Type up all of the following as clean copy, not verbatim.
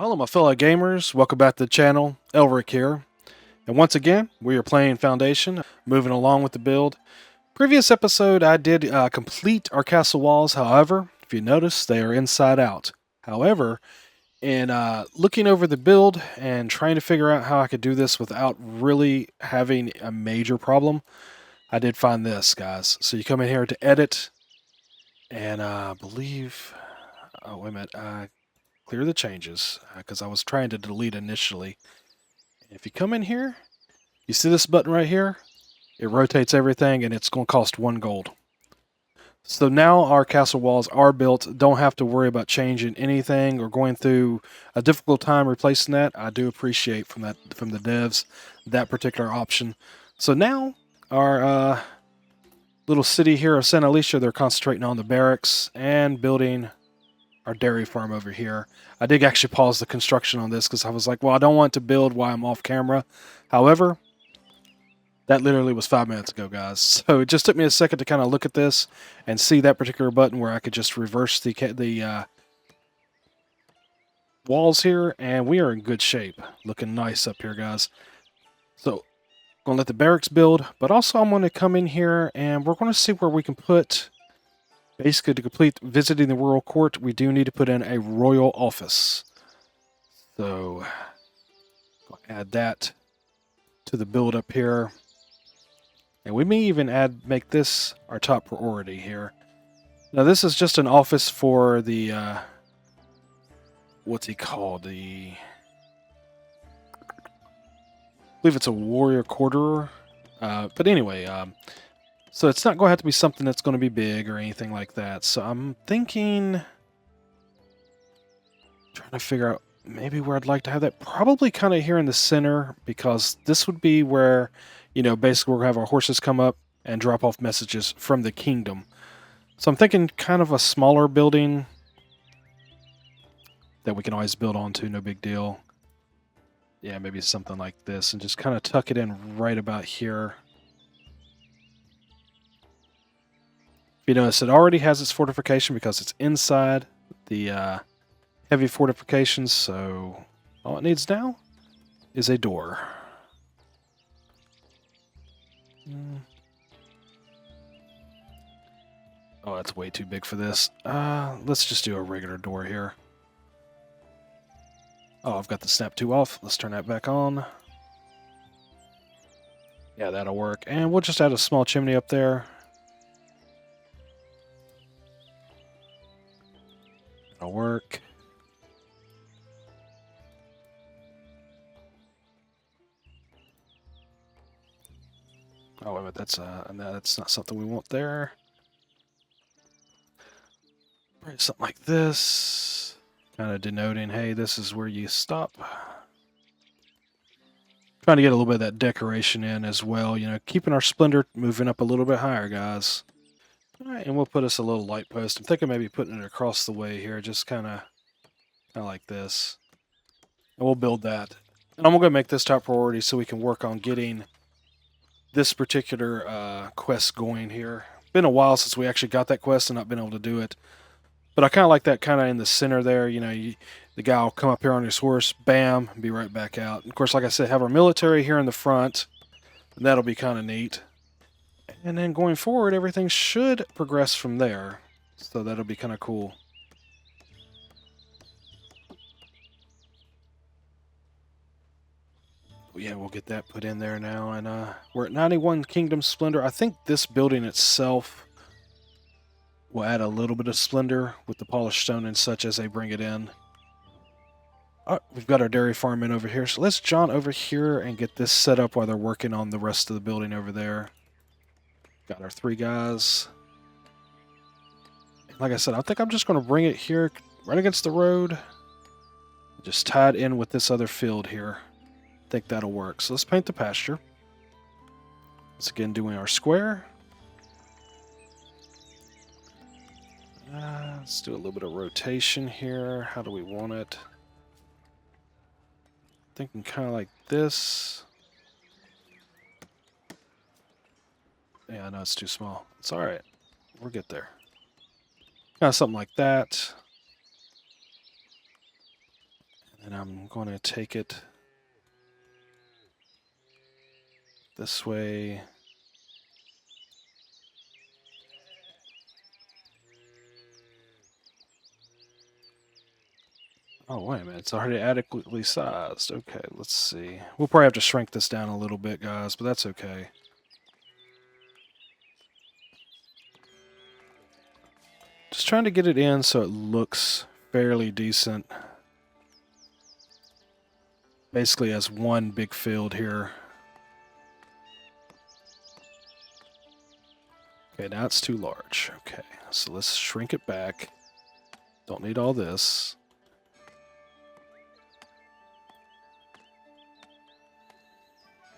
Hello, my fellow gamers. Welcome back to the channel. Elric here. And once again, we are playing Foundation, moving along with the build. Previous episode, I did complete our castle walls. However, if you notice, they are inside out. However, in looking over the build and trying to figure out how I could do this without really having a major problem, I did find this, guys. So you come in here to edit, and I believe... Oh, wait a minute. Clear the changes, because I was trying to delete initially. If you come in here, you see this button right here? It rotates everything, and it's going to cost 1 gold. So now our castle walls are built. Don't have to worry about changing anything or going through a difficult time replacing that. I do appreciate from the devs that particular option. So now our little city here of Santa Alicia, they're concentrating on the barracks and building our dairy farm over here. I did actually pause the construction on this because I was like, well, I don't want to build while I'm off camera. However, that literally was 5 minutes ago, guys. So it just took me a second to kind of look at this and see that particular button where I could just reverse the walls here, and we are in good shape. Looking nice up here, guys. So I'm going to let the barracks build, but also I'm going to come in here and we're going to see where we can put... Basically, to complete visiting the royal court, we do need to put in a royal office. So, I'll add that to the build up here. And we may even make this our top priority here. Now, this is just an office for the, what's he called? I believe it's a warrior quarterer. But anyway, so it's not going to have to be something that's going to be big or anything like that. So I'm thinking, trying to figure out maybe where I'd like to have that. Probably kind of here in the center, because this would be where, you know, basically we're going to have our horses come up and drop off messages from the kingdom. So I'm thinking kind of a smaller building that we can always build onto, no big deal. Yeah, maybe something like this, and just kind of tuck it in right about here. You notice it already has its fortification because it's inside the heavy fortifications, so all it needs now is a door. Oh, that's way too big for this. Let's just do a regular door here. Oh, I've got the snap 2 off. Let's turn that back on. Yeah, that'll work. And we'll just add a small chimney up there. That'll work. Oh, wait a minute, that's not something we want there. Probably something like this. Kind of denoting, hey, this is where you stop. Trying to get a little bit of that decoration in as well, you know, keeping our splendor moving up a little bit higher, guys. All right, and we'll put us a little light post. I'm thinking maybe putting it across the way here, just kind of like this. And we'll build that. And I'm going to make this top priority so we can work on getting this particular quest going here. Been a while since we actually got that quest and not been able to do it. But I kind of like that kind of in the center there. You know, the guy will come up here on his horse, bam, and be right back out. And of course, like I said, have our military here in the front. And that'll be kind of neat. And then going forward, everything should progress from there. So that'll be kind of cool. Yeah, we'll get that put in there now. And we're at 91 Kingdom Splendor. I think this building itself will add a little bit of splendor with the polished stone and such as they bring it in. We've got our dairy farm in over here. So let's jaunt over here and get this set up while they're working on the rest of the building over there. Got our 3 guys. Like I said, I think I'm just going to bring it here right against the road. Just tie it in with this other field here. I think that'll work. So let's paint the pasture. Once again, doing our square. Let's do a little bit of rotation here. How do we want it? Thinking kind of like this. Yeah, I know it's too small. It's alright. We'll get there. Kind of something like that. And And I'm going to take it this way. Oh, wait a minute. It's already adequately sized. Okay, let's see. We'll probably have to shrink this down a little bit, guys, but that's okay. Just trying to get it in so it looks fairly decent. Basically as one big field here. Okay, now it's too large. Okay, so let's shrink it back. Don't need all this.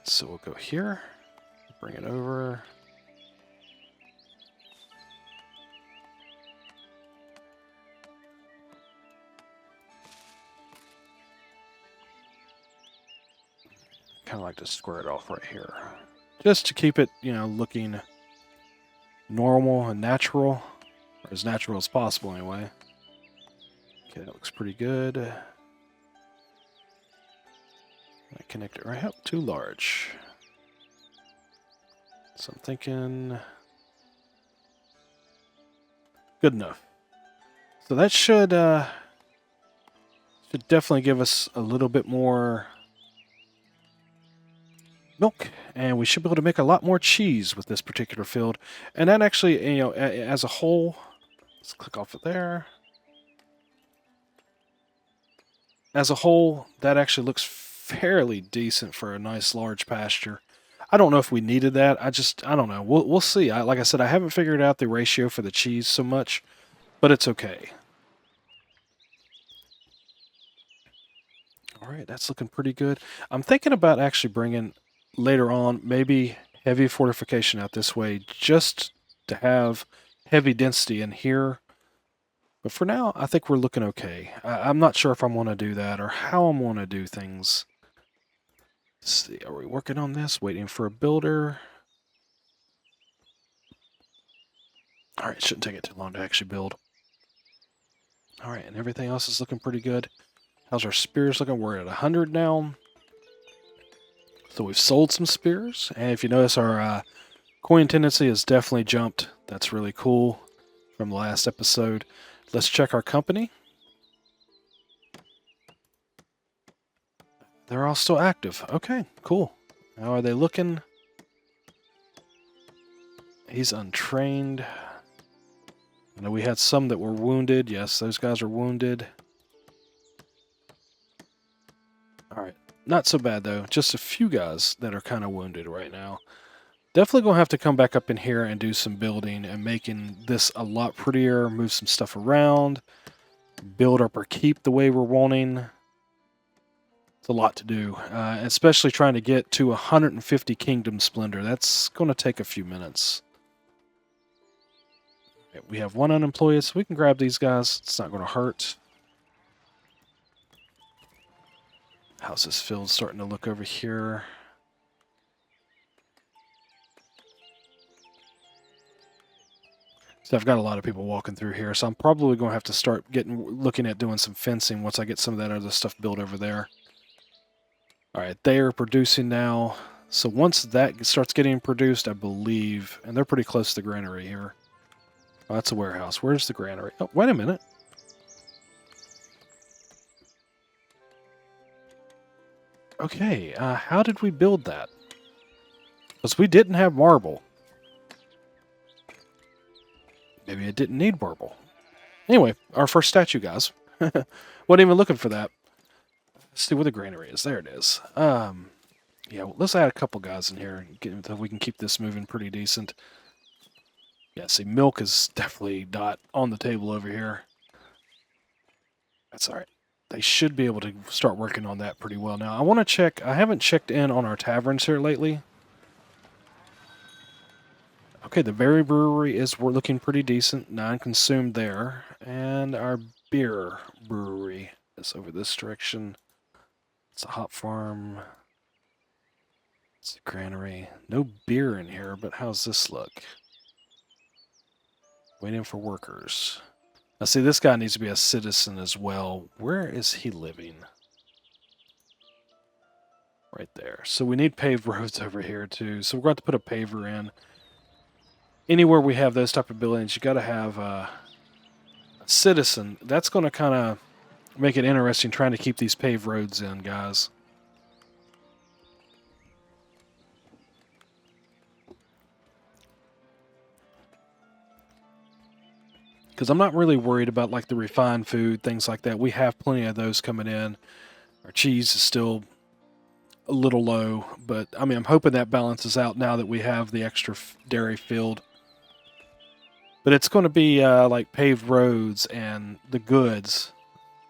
So we'll go here, bring it over. Kind of like to square it off right here. Just to keep it, looking normal and natural. Or as natural as possible, anyway. Okay, that looks pretty good. I connect it right up. Too large. So I'm thinking... good enough. So that should definitely give us a little bit more milk, and we should be able to make a lot more cheese with this particular field. And that actually, as a whole, let's click off of there. As a whole, that actually looks fairly decent for a nice large pasture. I don't know if we needed that. I don't know. We'll see. Like I said, I haven't figured out the ratio for the cheese so much, but it's okay. All right, that's looking pretty good. I'm thinking about actually bringing later on maybe heavy fortification out this way just to have heavy density in here. But for now, I think we're looking okay. I'm not sure if I want to do that or how I want to do things. Let's see, are we working on this? Waiting for a builder. All right, shouldn't take it too long to actually build. All right, and everything else is looking pretty good. How's our spears looking? We're at 100 now. So we've sold some spears. And if you notice, our coin tendency has definitely jumped. That's really cool from the last episode. Let's check our company. They're all still active. Okay, cool. How are they looking? He's untrained. I know we had some that were wounded. Yes, those guys are wounded. Alright, not so bad though. Just a few guys that are kind of wounded right now. Definitely going to have to come back up in here and do some building and making this a lot prettier, move some stuff around, build up our keep the way we're wanting. It's a lot to do, especially trying to get to 150 Kingdom Splendor. That's going to take a few minutes. Okay, we have one unemployed, so we can grab these guys. It's not going to hurt. How's this field starting to look over here? So I've got a lot of people walking through here, so I'm probably going to have to start looking at doing some fencing once I get some of that other stuff built over there. All right, they are producing now. So once that starts getting produced, I believe, and they're pretty close to the granary here. Oh, that's a warehouse. Where's the granary? Oh, wait a minute. Okay, how did we build that? Because we didn't have marble. Maybe it didn't need marble. Anyway, our first statue, guys. Wasn't even looking for that. Let's see where the granary is. There it is. Yeah, well, let's add a couple guys in here so we can keep this moving pretty decent. Yeah, see, milk is definitely not on the table over here. That's all right. They should be able to start working on that pretty well now. I want to check. I haven't checked in on our taverns here lately. Okay, the berry brewery we're looking pretty decent. 9 consumed there. And our beer brewery is over this direction. It's a hop farm. It's a granary. No beer in here, but how's this look? Waiting for workers. Now see, this guy needs to be a citizen as well. Where is he living? right there. So we need paved roads over here too. So we're going to have to put a paver in. Anywhere we have those type of buildings, you got to have a citizen. That's going to kind of make it interesting trying to keep these paved roads in, guys. Because I'm not really worried about like the refined food, things like that. We have plenty of those coming in. Our cheese is still a little low, but I mean, I'm hoping that balances out now that we have the extra dairy field. But it's going to be like paved roads and the goods.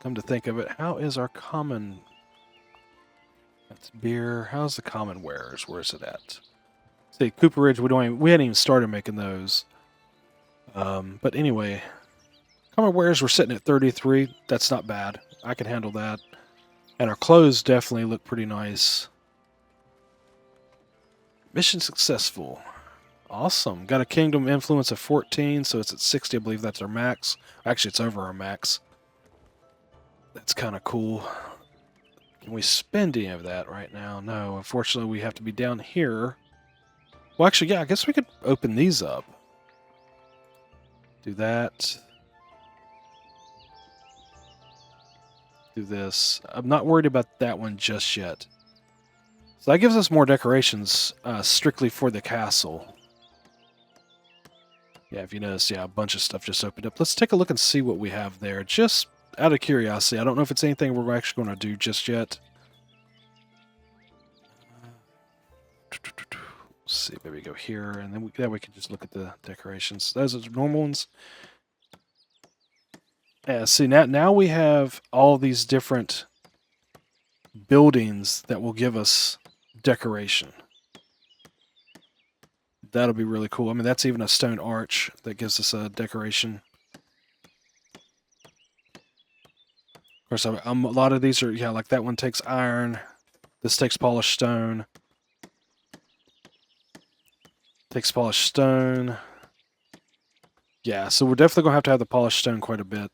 Come to think of it, how is our common? That's beer. How's the common wares? Where's it at? See, Cooperage. We hadn't even started making those. But anyway, common wares we're sitting at 33. That's not bad. I can handle that. And our clothes definitely look pretty nice. Mission successful. Awesome. Got a kingdom influence of 14, so it's at 60. I believe that's our max. Actually, it's over our max. That's kind of cool. Can we spend any of that right now? No. Unfortunately, we have to be down here. Well, actually, yeah, I guess we could open these up. Do that. Do this. I'm not worried about that one just yet. So that gives us more decorations strictly for the castle. Yeah, if you notice, yeah, a bunch of stuff just opened up. Let's take a look and see what we have there. Just out of curiosity. I don't know if it's anything we're actually going to do just yet. Let's see, maybe go here, and then we can just look at the decorations. Those are the normal ones. Yeah, see, now we have all these different buildings that will give us decoration. That'll be really cool. I mean, that's even a stone arch that gives us a decoration. Of course, a lot of these are, yeah, like that one takes iron. This takes polished stone. Takes polished stone. Yeah, so we're definitely going to have the polished stone quite a bit.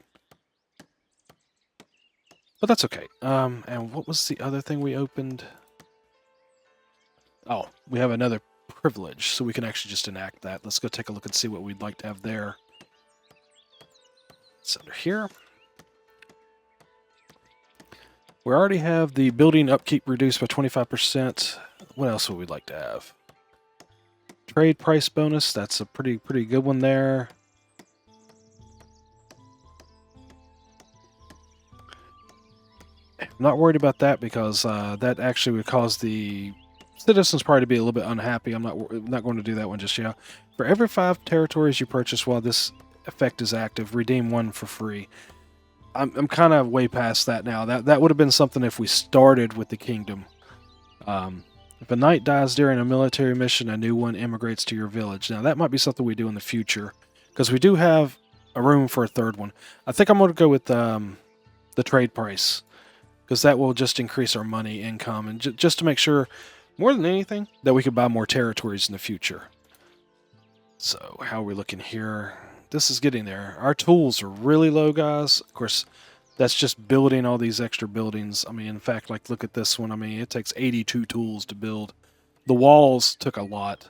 But that's okay. And what was the other thing we opened? Oh, we have another privilege, so we can actually just enact that. Let's go take a look and see what we'd like to have there. It's under here. We already have the building upkeep reduced by 25%. What else would we like to have? Trade price bonus. That's a pretty good one there. I'm not worried about that because that actually would cause the citizens probably to be a little bit unhappy. I'm not going to do that one just yet. For every 5 territories you purchase while this effect is active, redeem 1 for free. I'm kind of way past that now. That would have been something if we started with the kingdom. If a knight dies during a military mission, a new one immigrates to your village. Now that might be something we do in the future because we do have a room for a third one. I think I'm going to go with the trade price because that will just increase our money income and just to make sure, more than anything, that we could buy more territories in the future. So how are we looking here? This is getting there. Our tools are really low, guys. Of course, that's just building all these extra buildings. I mean, in fact, like look at this one. I mean, it takes 82 tools to build. The walls took a lot.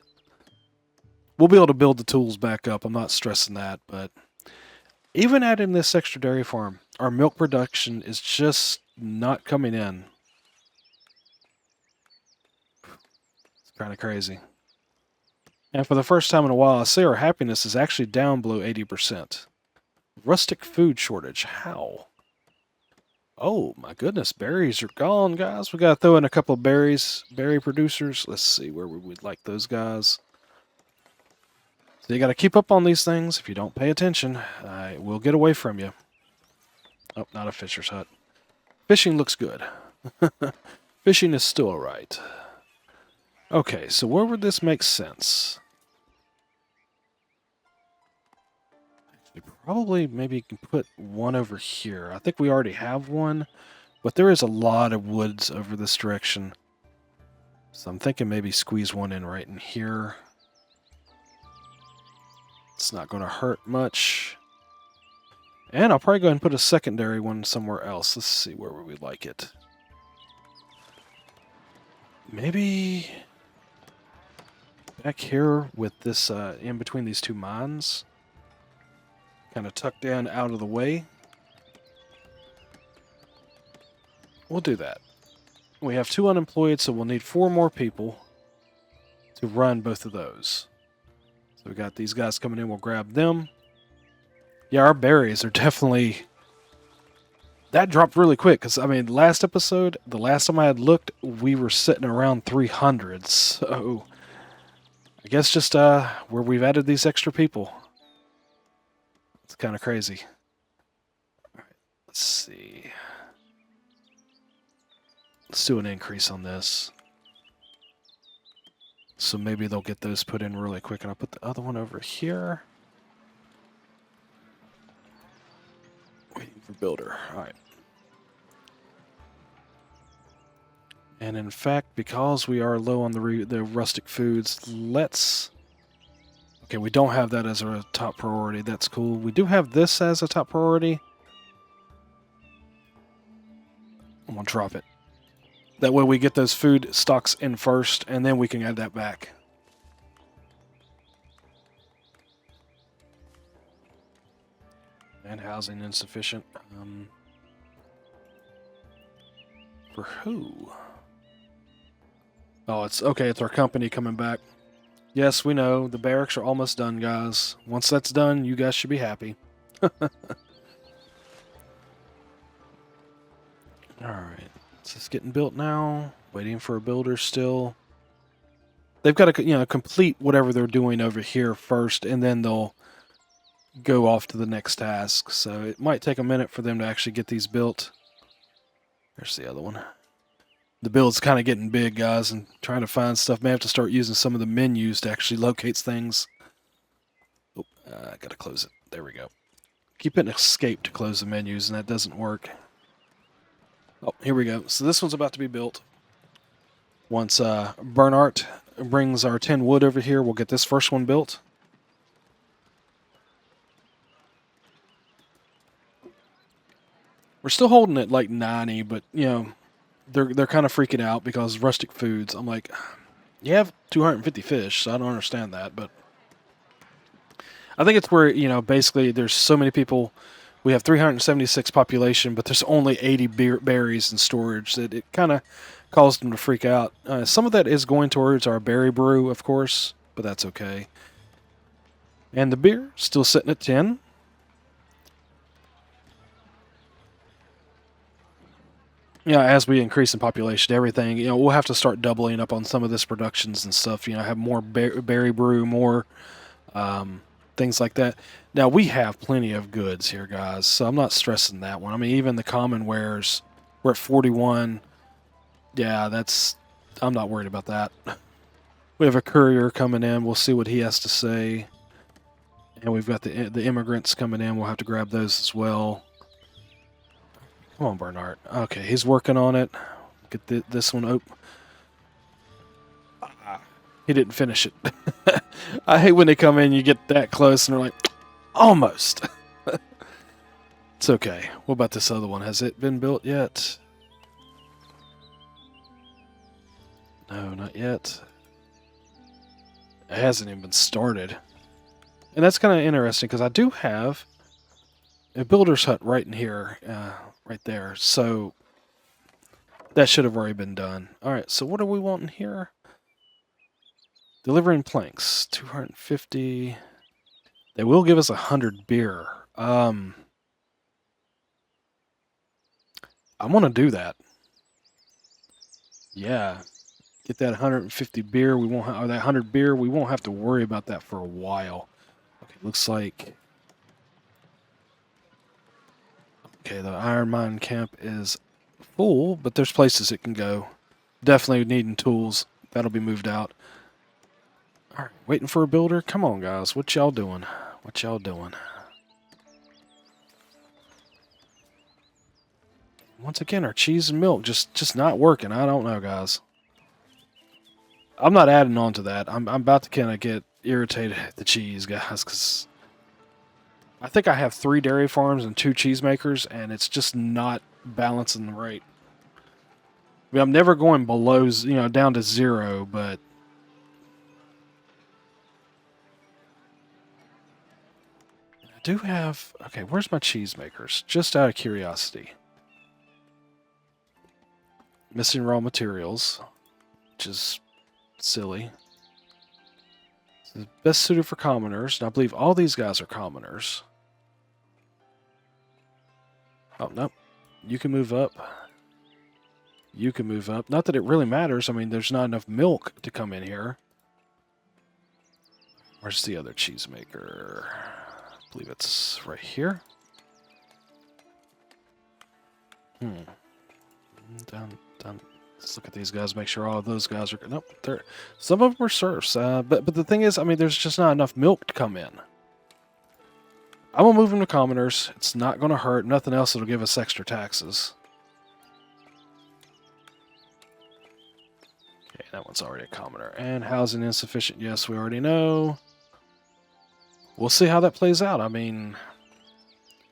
We'll be able to build the tools back up. I'm not stressing that, but even adding this extra dairy farm, our milk production is just not coming in. It's kind of crazy. And for the first time in a while, I see our happiness is actually down below 80%. Rustic food shortage. How? Oh, my goodness. Berries are gone, guys. We got to throw in a couple of berries. Berry producers. Let's see where we would like those guys. So you got to keep up on these things. If you don't pay attention, I will get away from you. Oh, not a fisher's hut. Fishing looks good. Fishing is still alright. Okay, so where would this make sense? Actually, probably maybe you can put one over here. I think we already have one, but there is a lot of woods over this direction. So I'm thinking maybe squeeze one in right in here. It's not going to hurt much. And I'll probably go ahead and put a secondary one somewhere else. Let's see where we would like it. Maybe back here with this in between these two mines, kind of tucked in out of the way. We'll do that. We have 2 unemployed, so we'll need 4 more people to run both of those. So we got these guys coming in. We'll grab them. Yeah, our berries are definitely... That dropped really quick, because, I mean, last episode, the last time I had looked, we were sitting around 300, so... I guess just where we've added these extra people. It's kind of crazy. All right, let's see. Let's do an increase on this. So maybe they'll get those put in really quick, and I'll put the other one over here. Waiting for builder. All right. And in fact, because we are low on the rustic foods, let's... Okay, we don't have that as a top priority. That's cool. We do have this as a top priority. I'm going to drop it. That way we get those food stocks in first, and then we can add that back. And housing insufficient. For who? Oh, it's okay. It's our company coming back. Yes, we know. The barracks are almost done, guys. Once that's done, you guys should be happy. Alright. So it's getting built now. Waiting for a builder still. They've got to, complete whatever they're doing over here first, and then they'll go off to the next task. So it might take a minute for them to actually get these built. There's the other one. The build's kind of getting big, guys, and trying to find stuff. May have to start using some of the menus to actually locate things. Oh, I gotta close it. There we go. Keep hitting escape to close the menus, and that doesn't work. Oh, here we go. So this one's about to be built. Once Bernard brings our 10 wood over here, we'll get this first one built. We're still holding it like 90, but, they're kind of freaking out because rustic foods. I'm like, you have 250 fish, so I don't understand that. But I think it's where, basically there's so many people. We have 376 population, but there's only 80 berries in storage that it kind of caused them to freak out. Some of that is going towards our berry brew, of course, but that's okay. And the beer, still sitting at 10. As we increase in population, everything, we'll have to start doubling up on some of this productions and stuff, have more berry brew, more things like that. Now, we have plenty of goods here, guys, so I'm not stressing that one. I mean, even the common wares, we're at 41. Yeah, I'm not worried about that. We have a courier coming in. We'll see what he has to say. And we've got the immigrants coming in. We'll have to grab those as well. Come on, Bernard. Okay, he's working on it. Get this one open. He didn't finish it. I hate when they come in, you get that close, and they're like, almost. It's okay. What about this other one? Has it been built yet? No, not yet. It hasn't even been started. And that's kind of interesting, because I do have a builder's hut right in here. Right there. So that should have already been done. Alright, so what are we wanting here? Delivering planks. 250. They will give us 100 beer. I'm going to do that. Yeah. Get that 150 beer. We won't or that 100 beer. We won't have to worry about that for a while. Okay, looks like... Okay, the iron mine camp is full, but there's places it can go. Definitely needing tools. That'll be moved out. Alright, waiting for a builder? Come on, guys. What y'all doing? What y'all doing? Once again, our cheese and milk just not working. I don't know, guys. I'm not adding on to that. I'm about to kind of get irritated at the cheese, guys, because... I think I have 3 dairy farms and 2 cheesemakers, and it's just not balancing right. I mean, I'm never going below, down to 0, but I do have... Okay, where's my cheesemakers? Just out of curiosity. Missing raw materials, which is silly. This is best suited for commoners, and I believe all these guys are commoners. Oh, no. You can move up. You can move up. Not that it really matters. I mean, there's not enough milk to come in here. Where's the other cheesemaker? I believe it's right here. Down. Let's look at these guys, make sure all of those guys are... Nope, some of them are serfs. But the thing is, I mean, there's just not enough milk to come in. I'm going to move them to commoners. It's not going to hurt. Nothing else that'll give us extra taxes. Okay, that one's already a commoner. And housing insufficient. Yes, we already know. We'll see how that plays out. I mean...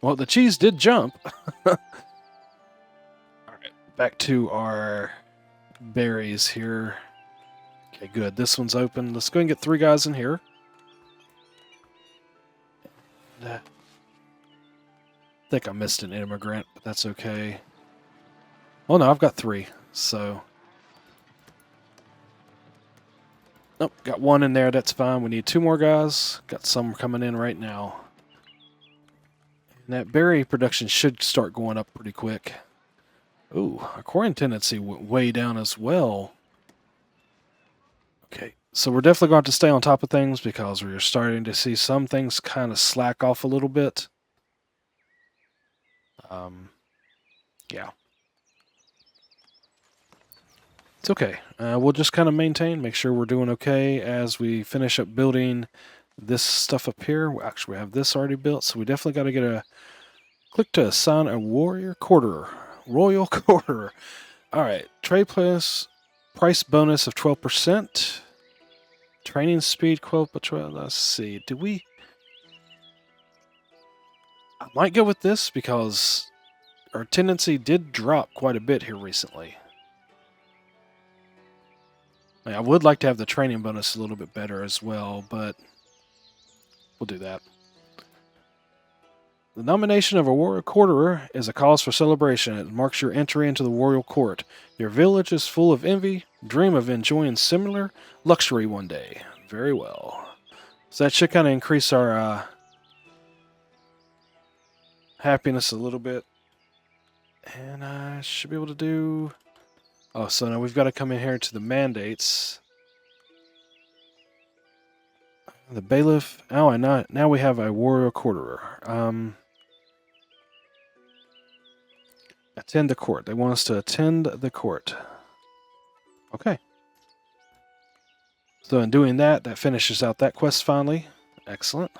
Well, the cheese did jump. Alright, back to our berries here. Okay, good. This one's open. Let's go and get 3 guys in here. I think I missed an immigrant, but that's okay. Oh no, I've got 3, so... Nope, got 1 in there, that's fine. We need 2 more guys. Got some coming in right now. And that berry production should start going up pretty quick. Ooh, aquarium tendency went way down as well. Okay, so we're definitely going to have to stay on top of things because we're starting to see some things kind of slack off a little bit. Yeah. It's okay. We'll just kind of maintain, make sure we're doing okay as we finish up building this stuff up here. Actually, we have this already built, so we definitely got to get a... Click to assign a warrior quarterer. Royal quarterer. Alright, trade price bonus of 12%. Training speed quote, but let's see. Do we... I might go with this because our tendency did drop quite a bit here recently. I would like to have the training bonus a little bit better as well, but we'll do that. The nomination of a warrior quarterer is a cause for celebration. It marks your entry into the royal court. Your village is full of envy. Dream of enjoying similar luxury one day. Very well. So that should kind of increase our happiness a little bit. And I should be able to do... Oh, so now we've got to come in here to the mandates. The bailiff... Oh, and now we have a warrior quarterer. Attend the court. They want us to attend the court. Okay. So in doing that, that finishes out that quest finally. Excellent.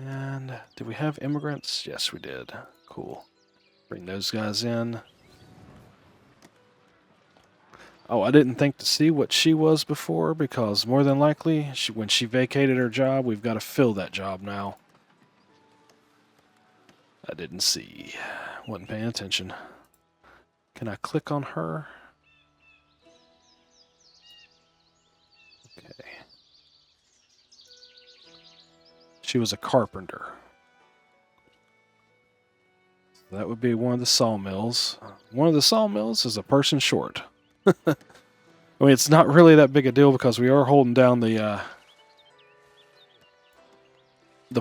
And did we have immigrants? Yes, we did. Cool. Bring those guys in. Oh, I didn't think to see what she was before because more than likely, when she vacated her job, we've got to fill that job now. I didn't see. Wasn't paying attention. Can I click on her? Okay. She was a carpenter. That would be one of the sawmills. One of the sawmills is a person short. I mean, it's not really that big a deal because we are holding down the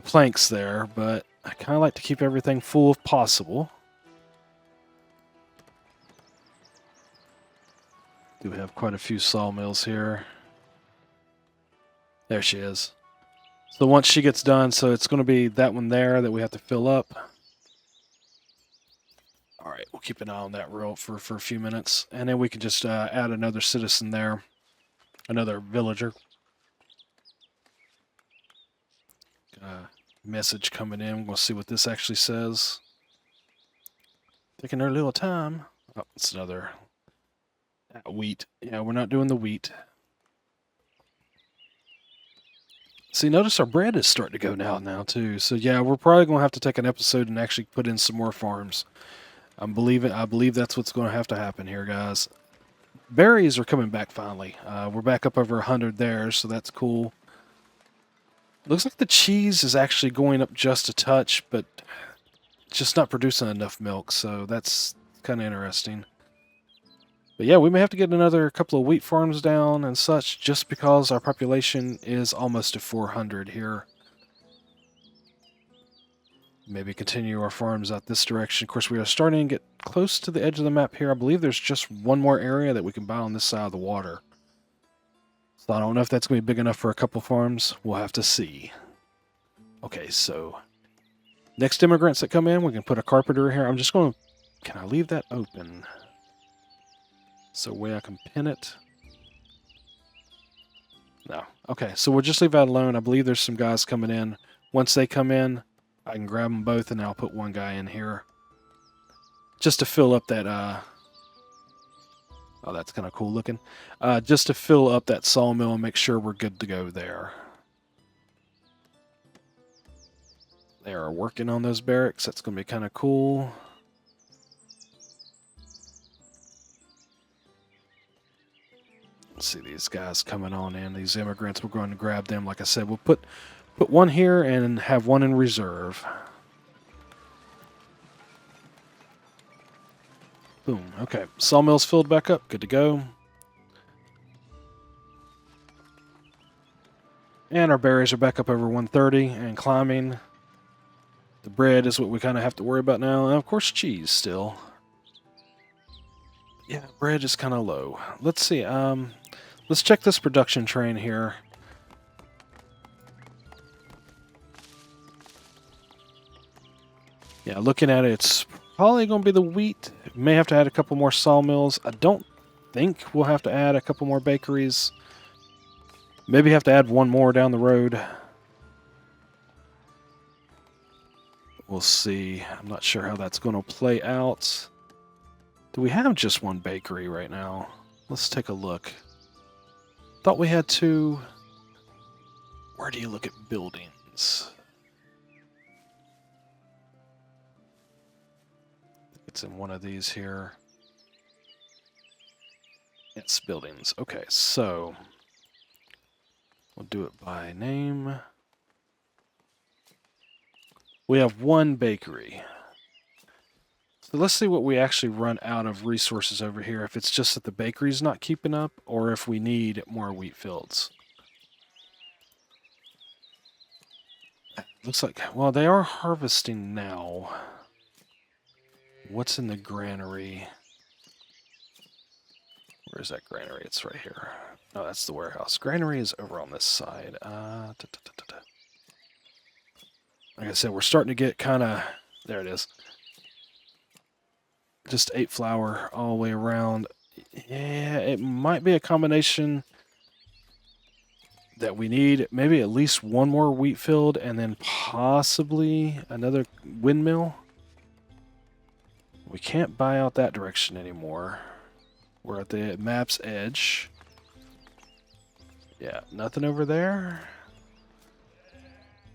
planks there, but I kind of like to keep everything full if possible. Do have quite a few sawmills here. There she is. So once she gets done, so it's going to be that one there that we have to fill up. Alright, we'll keep an eye on that row for a few minutes. And then we can just add another citizen there. Another villager. Message coming in. We'll see what this actually says. Taking their little time. Oh, it's another wheat. Yeah, we're not doing the wheat. See, notice our bread is starting to go now too. So yeah, we're probably going to have to take an episode and actually put in some more farms. I believe that's what's going to have to happen here, guys. Berries are coming back finally. We're back up over 100 there, so that's cool. Looks like the cheese is actually going up just a touch, but just not producing enough milk, so that's kind of interesting. But yeah, we may have to get another couple of wheat farms down and such, just because our population is almost to 400 here. Maybe continue our farms out this direction. Of course, we are starting to get close to the edge of the map here. I believe there's just one more area that we can buy on this side of the water. So I don't know if that's going to be big enough for a couple farms. We'll have to see. Okay, so next immigrants that come in, we can put a carpenter here. I'm just going to... Can I leave that open? So way I can pin it? No. Okay, so we'll just leave that alone. I believe there's some guys coming in. Once they come in, I can grab them both, and I'll put one guy in here. Just to fill up that... Oh, that's kind of cool looking. Just to fill up that sawmill and make sure we're good to go there. They are working on those barracks. That's going to be kind of cool. Let's see these guys coming on in. These immigrants, we're going to grab them. Like I said, we'll put one here and have one in reserve. Boom. Okay. Sawmill's filled back up. Good to go. And our berries are back up over 130 and climbing. The bread is what we kind of have to worry about now. And of course, cheese still. Yeah, bread is kind of low. Let's see. Let's check this production train here. Yeah, looking at it, it's probably going to be the wheat. May have to add a couple more sawmills. I don't think we'll have to add a couple more bakeries. Maybe have to add one more down the road. We'll see. I'm not sure how that's going to play out. Do we have just one bakery right now? Let's take a look. Thought we had two. Where do you look at buildings? It's in one of these here. It's buildings. Okay, so we'll do it by name. We have one bakery. So let's see what we actually run out of resources over here. If it's just that the bakery's not keeping up, or if we need more wheat fields. Looks like, well, they are harvesting now. What's in the granary? Where's that granary? It's right here. No, that's the warehouse. Granary is over on this side. Like I said, we're starting to get kind of... There it is. Just 8 flour all the way around. Yeah, it might be a combination that we need. Maybe at least one more wheat field and then possibly another windmill. We can't buy out that direction anymore. We're at the map's edge. Yeah, nothing over there.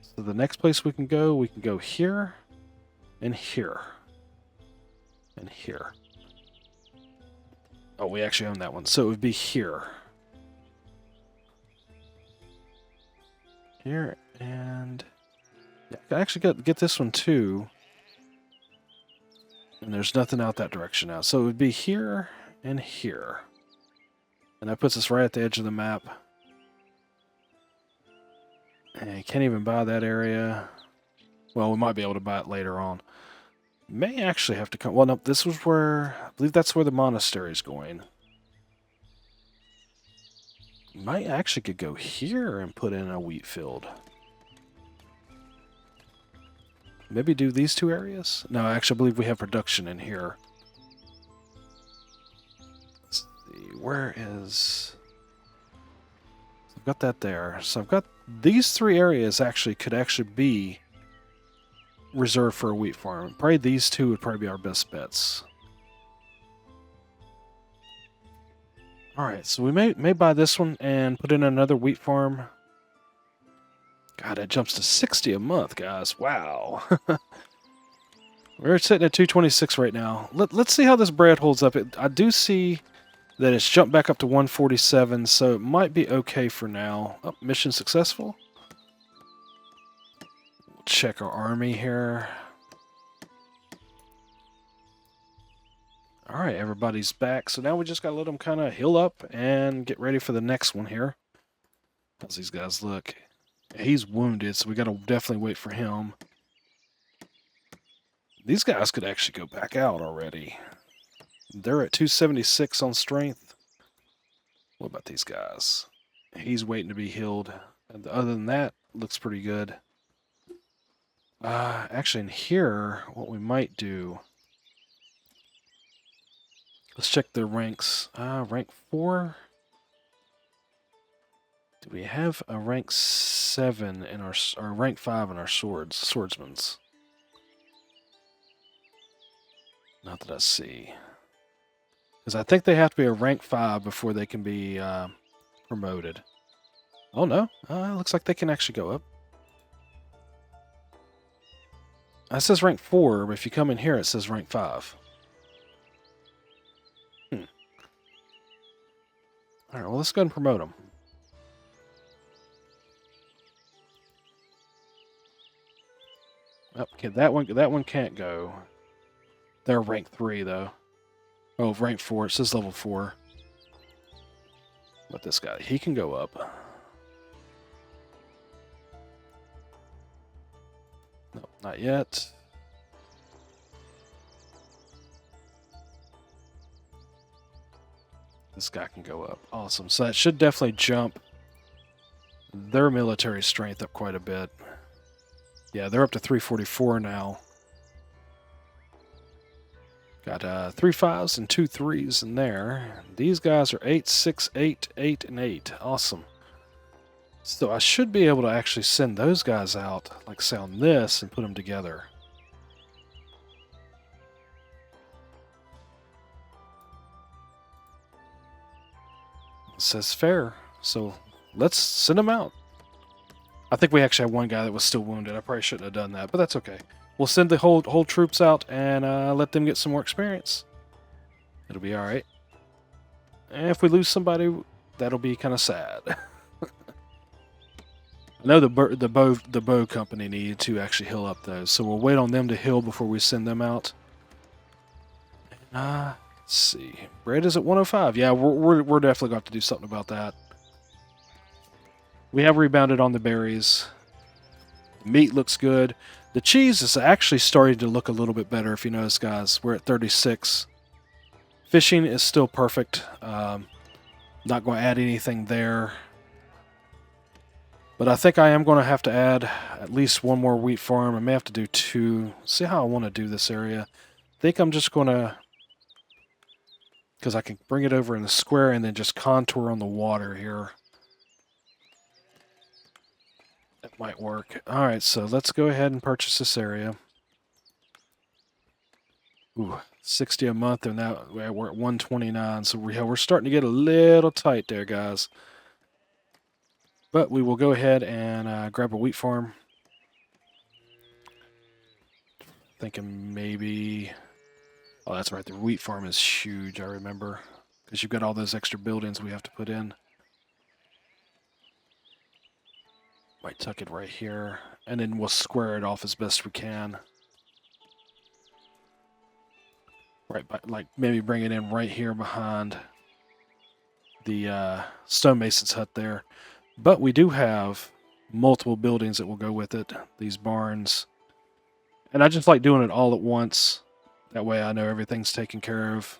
So the next place we can go here and here. And here. Oh, we actually own that one. So it would be here. Here and... Yeah, I can actually get this one too. And there's nothing out that direction now. So it would be here and here. And that puts us right at the edge of the map. And you can't even buy that area. Well, we might be able to buy it later on. May actually have to come... Well, no, this was where... I believe that's where the monastery is going. Might actually could go here and put in a wheat field. Maybe do these two areas? No, I actually believe we have production in here. Let's see, where is... I've got that there. So I've got these 3 areas actually could actually be reserved for a wheat farm. Probably these 2 would probably be our best bets. Alright, so we may buy this one and put in another wheat farm. God, it jumps to 60 a month, guys. Wow. We're sitting at 226 right now. Let's see how this bread holds up. I do see that it's jumped back up to 147, so it might be okay for now. Oh, mission successful. We'll check our army here. Alright, everybody's back. So now we just gotta let them kind of heal up and get ready for the next one here. How's these guys look? He's wounded, so we gotta definitely wait for him. These guys could actually go back out already. They're at 276 on strength. What about these guys? He's waiting to be healed. And other than that, looks pretty good. Actually, in here, what we might do... Let's check their ranks. Rank 4? Do we have a rank 7 in our... or rank 5 in our swordsmen's? Not that I see. Because I think they have to be a rank 5 before they can be promoted. Oh no, looks like they can actually go up. It says rank 4, but if you come in here it says rank 5. Alright, well let's go ahead and promote them. Oh, okay, that one can't go. They're rank 3 though. Oh, rank 4. It says level 4. But this guy, he can go up. No, not yet. This guy can go up. Awesome. So that should definitely jump their military strength up quite a bit. Yeah, they're up to 344 now. Got 3 5s and 2 3s in there. These guys are 8, 6, 8, 8, and 8. Awesome. So I should be able to actually send those guys out, like say on this, and put them together. It says fair, so let's send them out. I think we actually have one guy that was still wounded. I probably shouldn't have done that, but that's okay. We'll send the whole troops out and let them get some more experience. It'll be all right. And if we lose somebody, that'll be kind of sad. I know the bow company needed to actually heal up those, so we'll wait on them to heal before we send them out. Let's see. Bread is at 105. Yeah, we're definitely going to have to do something about that. We have rebounded on the berries. Meat looks good. The cheese is actually starting to look a little bit better, if you notice, guys. We're at 36. Fishing is still perfect. Not going to add anything there. But I think I am going to have to add at least one more wheat farm. I may have to do 2. See how I want to do this area. I think I'm just going to... because I can bring it over in the square and then just contour on the water here. That might work. Alright, so let's go ahead and purchase this area. Ooh, 60 a month, and now we're at 129, so we're starting to get a little tight there, guys. But we will go ahead and grab a wheat farm. Thinking maybe... oh, that's right, the wheat farm is huge, I remember. Because you've got all those extra buildings we have to put in. Might tuck it right here, and then we'll square it off as best we can. Right, like maybe bring it in right here behind the stonemason's hut there. But we do have multiple buildings that will go with it, these barns. And I just like doing it all at once. That way I know everything's taken care of.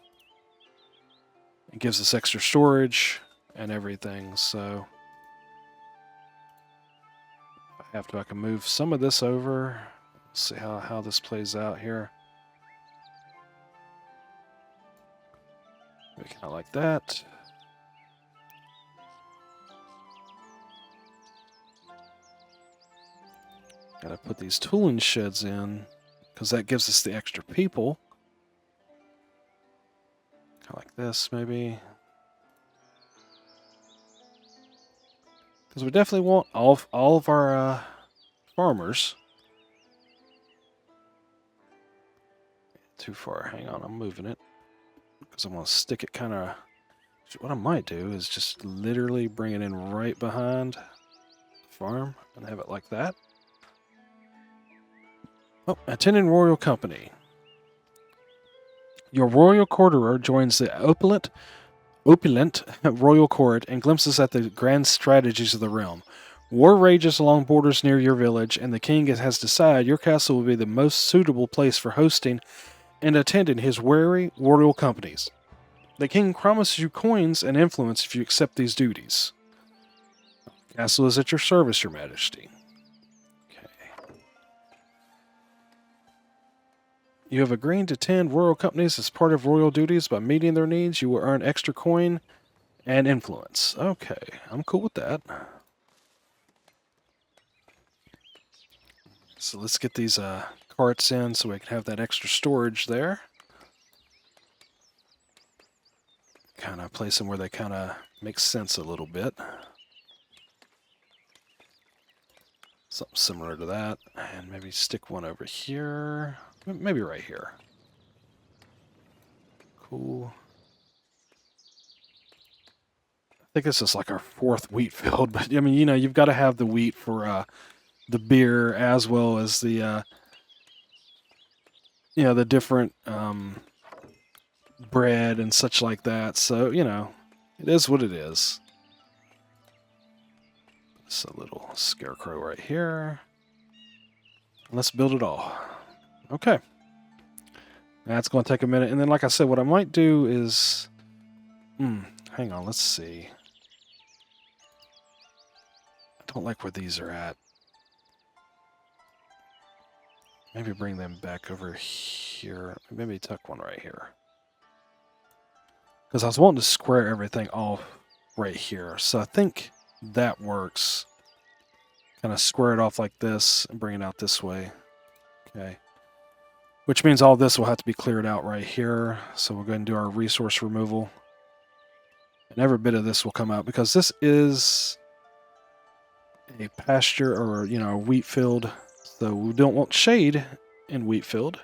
It gives us extra storage and everything, so... I can move some of this over. See how this plays out here. Maybe kind of like that. Gotta put these tooling sheds in, because that gives us the extra people. Kind of like this, maybe. Because we definitely want all of our farmers. too far. Hang on, I'm moving it. Because I'm going to stick it kind of... What I might do is just literally bring it in right behind the farm and have it like that. Oh, attending royal company. Your royal courtier joins the opulent royal court and glimpses at the grand strategies of the realm. War rages along borders near your village, and the king has decided your castle will be the most suitable place for hosting and attending his wary royal companies. The king promises you coins and influence if you accept these duties. Castle is at your service, your majesty. Okay. You have agreed to attend royal companies as part of royal duties. By meeting their needs, you will earn extra coin and influence. Okay, I'm cool with that. So let's get these carts in so we can have that extra storage there. Kind of place them where they kind of make sense a little bit. Something similar to that. And maybe stick one over here. Maybe right here. Cool. I think this is like our 4th wheat field, but I mean, you know, you've got to have the wheat for the beer as well as the, you know, the different bread and such like that. So, you know, it is what it is. It's a little scarecrow right here. Let's build it all. Okay. That's going to take a minute. And then, like I said, what I might do is... hang on, let's see. I don't like where these are at. Maybe bring them back over here. Maybe tuck one right here. Because I was wanting to square everything off right here. So I think that works. Kind of square it off like this and bring it out this way. Okay. Which means all this will have to be cleared out right here. So we'll go ahead and do our resource removal. And every bit of this will come out because this is a pasture or, you know, a wheat field. So we don't want shade in wheat field.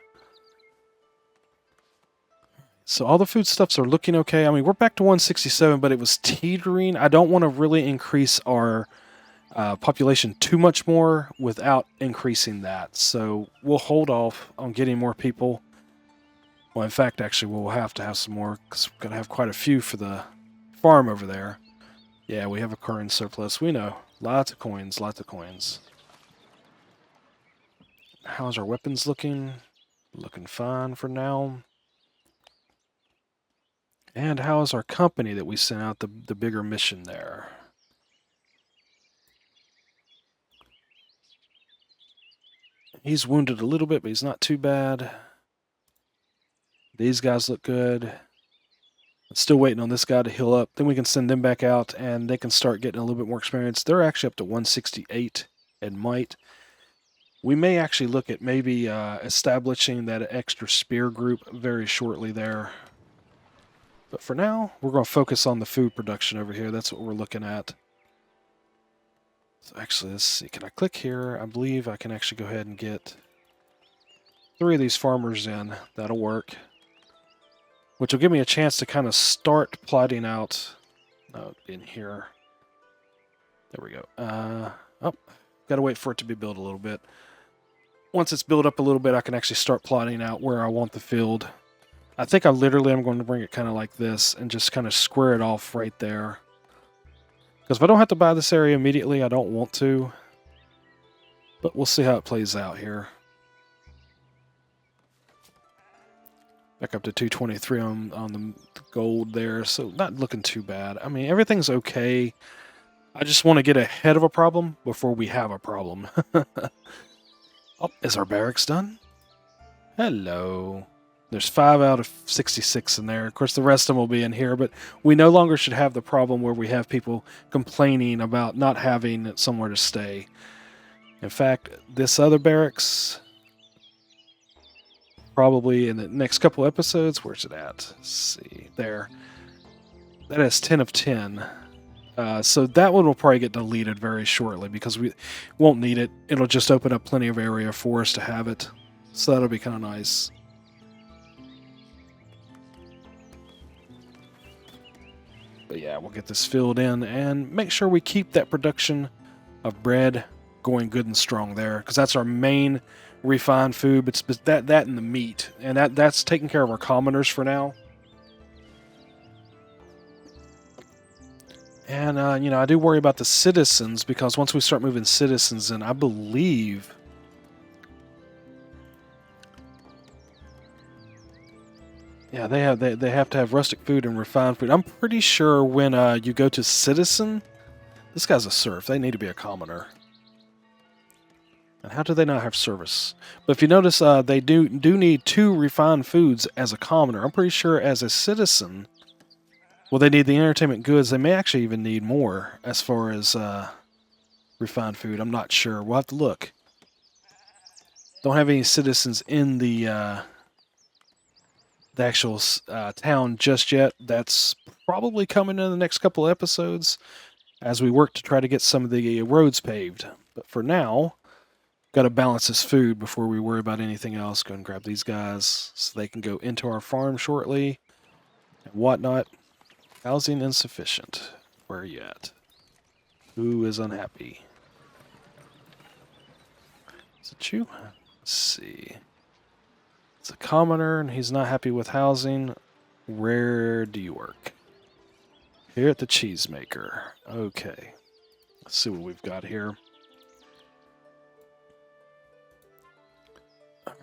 So all the foodstuffs are looking okay. I mean, we're back to 167, but it was teetering. I don't want to really increase our population too much more without increasing that. So we'll hold off on getting more people. Well, in fact, actually, we'll have to have some more because we're going to have quite a few for the farm over there. Yeah, we have a current surplus. We know. Lots of coins, lots of coins. How's our weapons looking? Looking fine for now. And how is our company that we sent out the bigger mission there? He's wounded a little bit, but he's not too bad. These guys look good. Still waiting on this guy to heal up. Then we can send them back out, and they can start getting a little bit more experience. They're actually up to 168 in might. We may actually look at maybe establishing that extra spear group very shortly there. But for now, we're going to focus on the food production over here. That's what we're looking at. So actually, let's see. Can I click here? I believe I can actually go ahead and get 3 of these farmers in. That'll work. Which will give me a chance to kind of start plotting out in here. There we go. Oh, got to wait for it to be built a little bit. Once it's built up a little bit, I can actually start plotting out where I want the field. I think I literally am going to bring it kind of like this and just kind of square it off right there. Because if I don't have to buy this area immediately, I don't want to. But we'll see how it plays out here. Back up to 223 on the gold there, so not looking too bad. I mean, everything's okay. I just want to get ahead of a problem before we have a problem. Oh, is our barracks done? Hello. There's 5 out of 66 in there. Of course, the rest of them will be in here, but we no longer should have the problem where we have people complaining about not having somewhere to stay. In fact, this other barracks, probably in the next couple episodes, where's it at? Let's see, there. That has 10 of 10. So that one will probably get deleted very shortly because we won't need it. It'll just open up plenty of area for us to have it. So that'll be kind of nice. But yeah, we'll get this filled in and make sure we keep that production of bread going good and strong there, because that's our main refined food. But it's that and the meat, and that's taking care of our commoners for now. And I do worry about the citizens, because once we start moving citizens in, I believe. Yeah, they have to have rustic food and refined food. I'm pretty sure when you go to citizen, this guy's a serf. They need to be a commoner. And how do they not have service? But if you notice, they do need 2 refined foods as a commoner. I'm pretty sure as a citizen, well, they need the entertainment goods. They may actually even need more as far as refined food. I'm not sure. We'll have to look. Don't have any citizens in the actual town just yet. That's probably coming in the next couple of episodes as we work to try to get some of the roads paved. But for now, got to balance this food before we worry about anything else. Go and grab these guys so they can go into our farm shortly and whatnot. Housing insufficient. Where are you at? Who is unhappy? Is it you? Let's see. It's a commoner and he's not happy with housing. Where do you work? Here at the cheesemaker. Okay. Let's see what we've got here.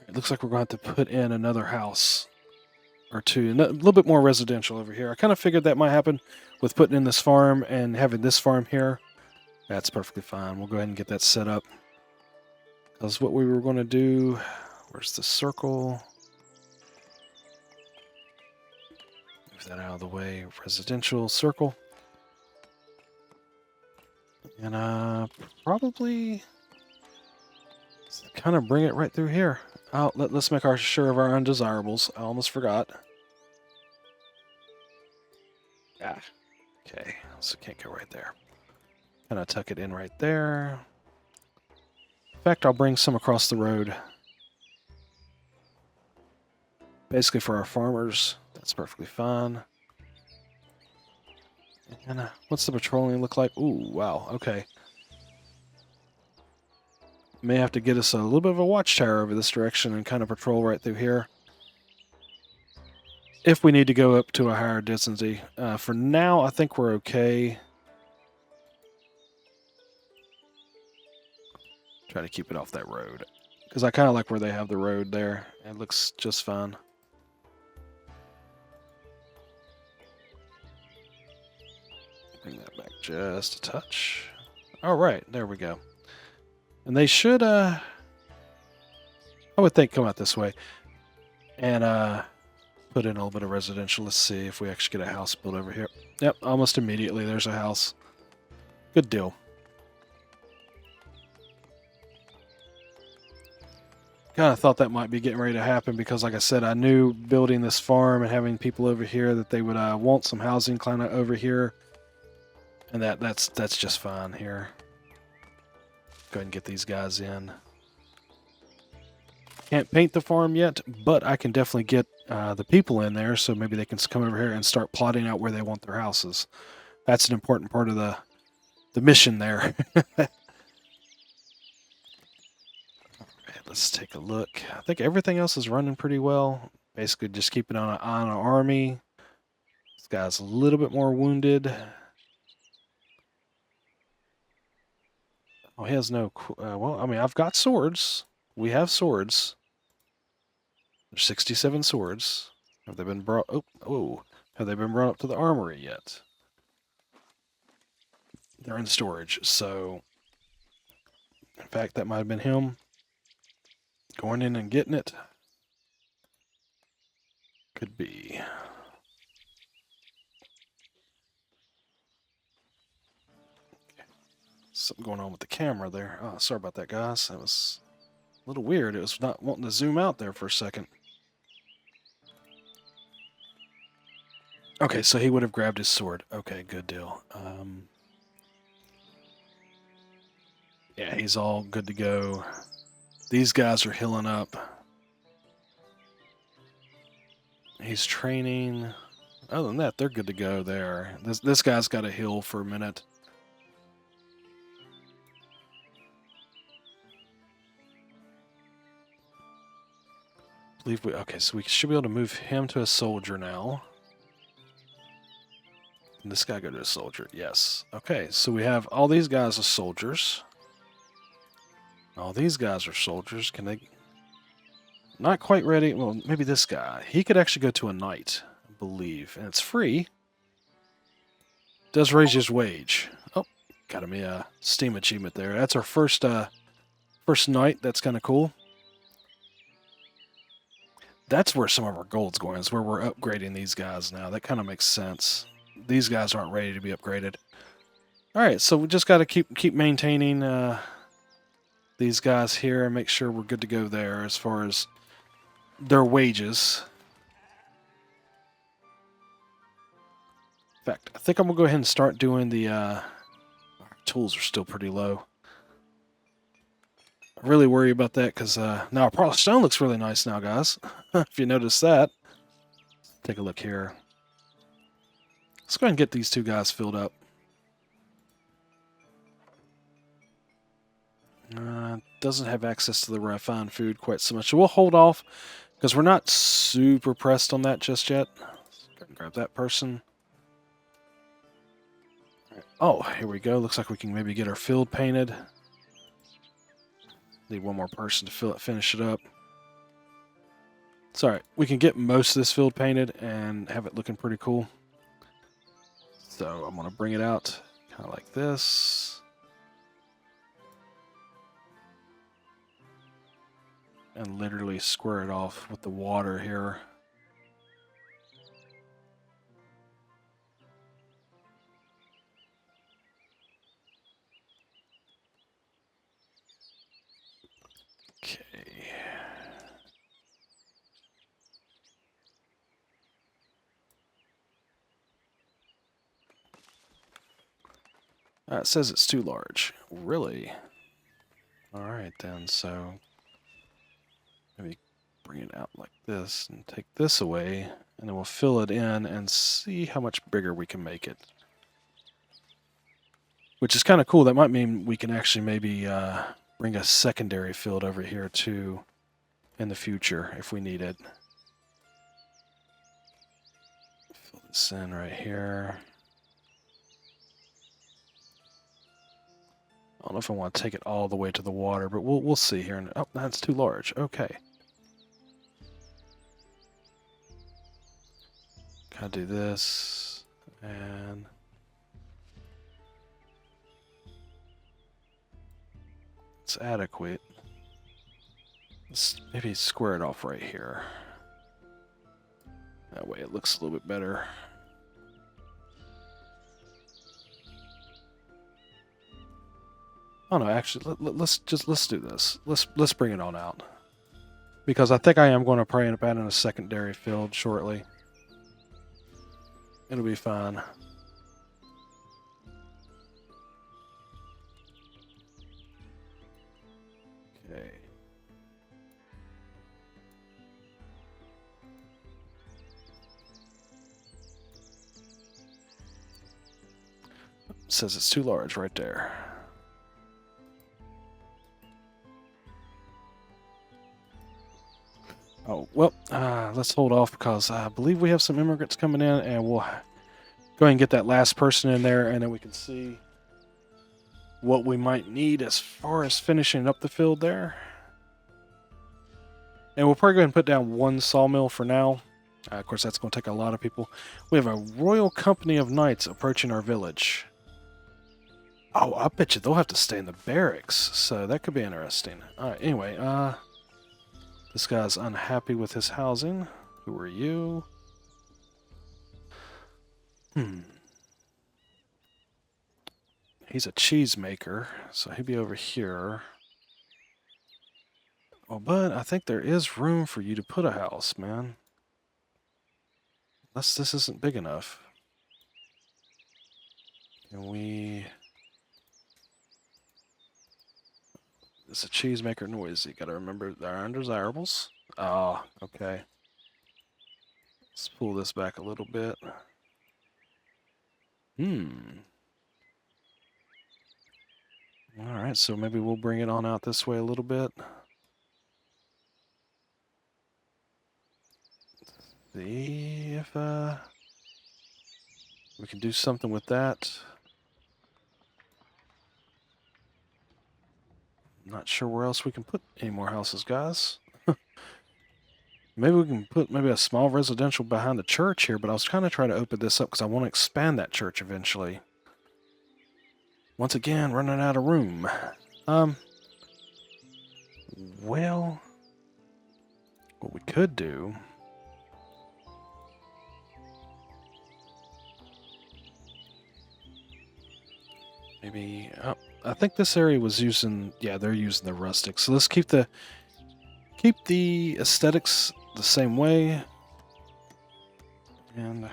It looks like we're going to have to put in another house or 2. A little bit more residential over here. I kind of figured that might happen with putting in this farm and having this farm here. That's perfectly fine. We'll go ahead and get that set up. Because what we were going to do... Where's the circle? Move that out of the way. Residential circle. And probably kind of bring it right through here. Let's make sure of our undesirables. I almost forgot. Okay, so can't go right there. Kind of tuck it in right there. In fact, I'll bring some across the road. Basically for our farmers. That's perfectly fine. And what's the petroleum look like? Ooh, wow, okay. May have to get us a little bit of a watchtower over this direction and kind of patrol right through here. If we need to go up to a higher density. For now, I think we're okay. Try to keep it off that road. Because I kind of like where they have the road there. It looks just fine. Bring that back just a touch. Alright, there we go. And they should, I would think, come out this way. And, put in a little bit of residential. Let's see if we actually get a house built over here. Yep, almost immediately there's a house. Good deal. Kind of thought that might be getting ready to happen because, like I said, I knew building this farm and having people over here that they would want some housing kind of over here. And that's just fine here. Go ahead and get these guys in. Can't paint the farm yet, but I can definitely get the people in there so maybe they can come over here and start plotting out where they want their houses. That's an important part of the mission there. Alright, let's take a look. I think everything else is running pretty well. Basically just keeping on an eye on our army. This guy's a little bit more wounded. Oh, he has no... well, I mean, I've got swords. We have swords. There's 67 swords. Have they been brought... Oh, have they been brought up to the armory yet? They're in storage, so... In fact, that might have been him going in and getting it. Could be. Something going on with the camera there. Oh, sorry about that, guys. That was a little weird. It was not wanting to zoom out there for a second. Okay, so he would have grabbed his sword. Okay, good deal. Yeah, he's all good to go. These guys are healing up. He's training. Other than that, they're good to go there. This guy's got to heal for a minute. Okay, so we should be able to move him to a soldier now. And this guy go to a soldier. Yes. Okay, so we have all these guys as soldiers. All these guys are soldiers. Can they... Not quite ready. Well, maybe this guy. He could actually go to a knight, I believe. And it's free. Does raise his wage. Oh, got me a Steam achievement there. That's our first knight. That's kind of cool. That's where some of our gold's going, is where we're upgrading these guys now. That kind of makes sense. These guys aren't ready to be upgraded. Alright, so we just got to keep maintaining these guys here and make sure we're good to go there as far as their wages. In fact, I think I'm going to go ahead and start doing the... our tools are still pretty low. I really worry about that because now our polished stone looks really nice now, guys. If you notice that. Take a look here. Let's go ahead and get these two guys filled up. Doesn't have access to the refined food quite so much. So we'll hold off because we're not super pressed on that just yet. Let's go and grab that person. Oh, here we go. Looks like we can maybe get our field painted. Need one more person to finish it up. It's alright. We can get most of this field painted and have it looking pretty cool. So I'm going to bring it out kind of like this. And literally square it off with the water here. Okay. It says it's too large. Really? Alright then, so maybe bring it out like this and take this away, and then we'll fill it in and see how much bigger we can make it. Which is kind of cool. That might mean we can actually maybe bring a secondary field over here too in the future if we need it. Fill this in right here. I don't know if I want to take it all the way to the water, but we'll see here. Oh, that's too large. Okay. Gotta do this, and it's adequate. Let's maybe square it off right here. That way it looks a little bit better. Oh no, actually, let's do this. Let's bring it on out, because I think I am going to probably end up adding a secondary field shortly. It'll be fine. Okay. It says it's too large right there. Oh, well, let's hold off because I believe we have some immigrants coming in, and we'll go ahead and get that last person in there, and then we can see what we might need as far as finishing up the field there. And we'll probably go ahead and put down one sawmill for now. Of course, that's going to take a lot of people. We have a royal company of knights approaching our village. Oh, I bet you they'll have to stay in the barracks, so that could be interesting. Alright, anyway, this guy's unhappy with his housing. Who are you? He's a cheesemaker, so he'd be over here. Oh, but I think there is room for you to put a house, man. Unless this isn't big enough. Can we... It's a cheesemaker noisy. Gotta remember there are undesirables. Ah, okay. Let's pull this back a little bit. Alright, so maybe we'll bring it on out this way a little bit. See if we can do something with that. Not sure where else we can put any more houses, guys. Maybe we can put maybe a small residential behind the church here, but I was kind of trying to open this up because I want to expand that church eventually. Once again, running out of room. Well, what we could do... Maybe... Oh, I think this area was using... Yeah, they're using the rustic. So let's keep the aesthetics the same way. And...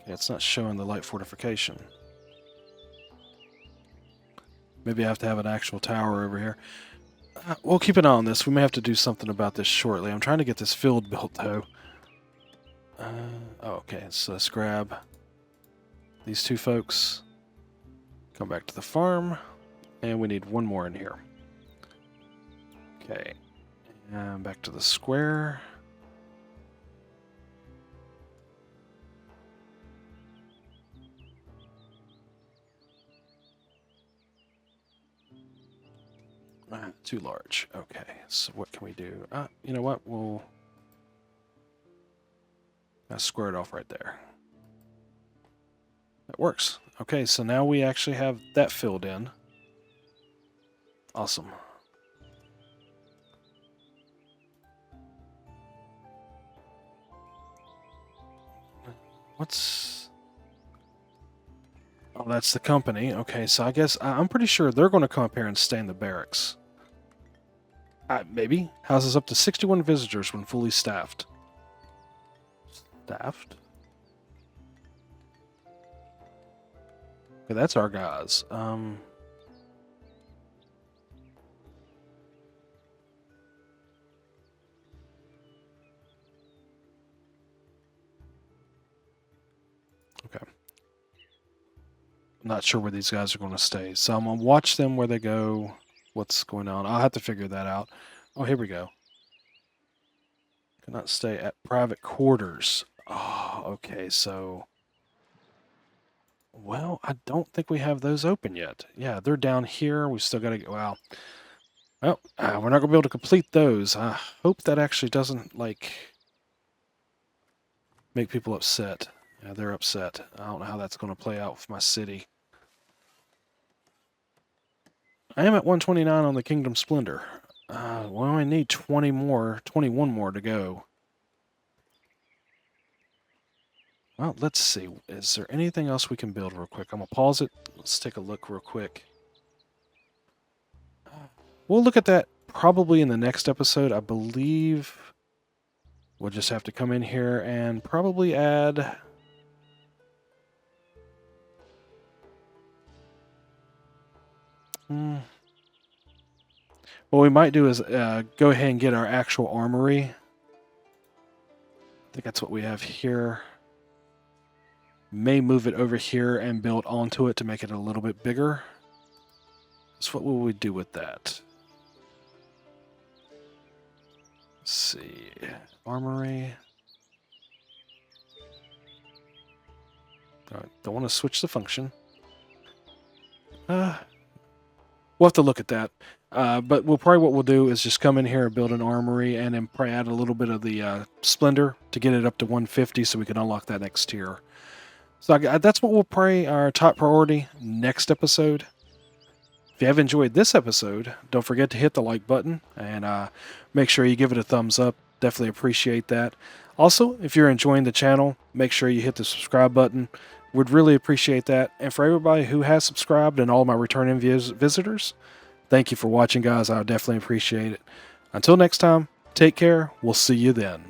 Yeah, it's not showing the light fortification. Maybe I have to have an actual tower over here. We'll keep an eye on this. We may have to do something about this shortly. I'm trying to get this field built, though. Okay, so let's grab these two folks. Come back to the farm. And we need one more in here. Okay. And back to the square. Too large. Okay, so what can we do? You know what? We'll square it off right there. That works. Okay, so now we actually have that filled in. Awesome. What's... Oh, that's the company. Okay, so I guess I'm pretty sure they're going to come up here and stay in the barracks. Maybe. Houses up to 61 visitors when fully staffed. Staffed? Okay, that's our guys. Okay. I'm not sure where these guys are going to stay, so I'm going to watch them where they go. What's going on? I'll have to figure that out. Oh, here we go. Cannot stay at private quarters. Oh, okay, so... Well, I don't think we have those open yet. Yeah, they're down here. We still got to go out. Well, we're not going to be able to complete those. I hope that actually doesn't, like, make people upset. Yeah, they're upset. I don't know how that's going to play out with my city. I am at 129 on the Kingdom Splendor. We only need 21 more to go. Well, let's see. Is there anything else we can build real quick? I'm going to pause it. Let's take a look real quick. We'll look at that probably in the next episode. I believe we'll just have to come in here and probably add... What we might do is go ahead and get our actual armory. I think that's what we have here. May move it over here and build onto it to make it a little bit bigger. So what will we do with that? Let's see. Armory. Don't want to switch the function. We'll have to look at that. But what we'll do is just come in here and build an armory and then probably add a little bit of the Splendor to get it up to 150 so we can unlock that next tier. So that's what we'll probably our top priority next episode. If you have enjoyed this episode, don't forget to hit the like button and make sure you give it a thumbs up. Definitely appreciate that. Also, if you're enjoying the channel, make sure you hit the subscribe button. Would really appreciate that. And for everybody who has subscribed and all my returning visitors, thank you for watching, guys. I definitely appreciate it. Until next time, take care. We'll see you then.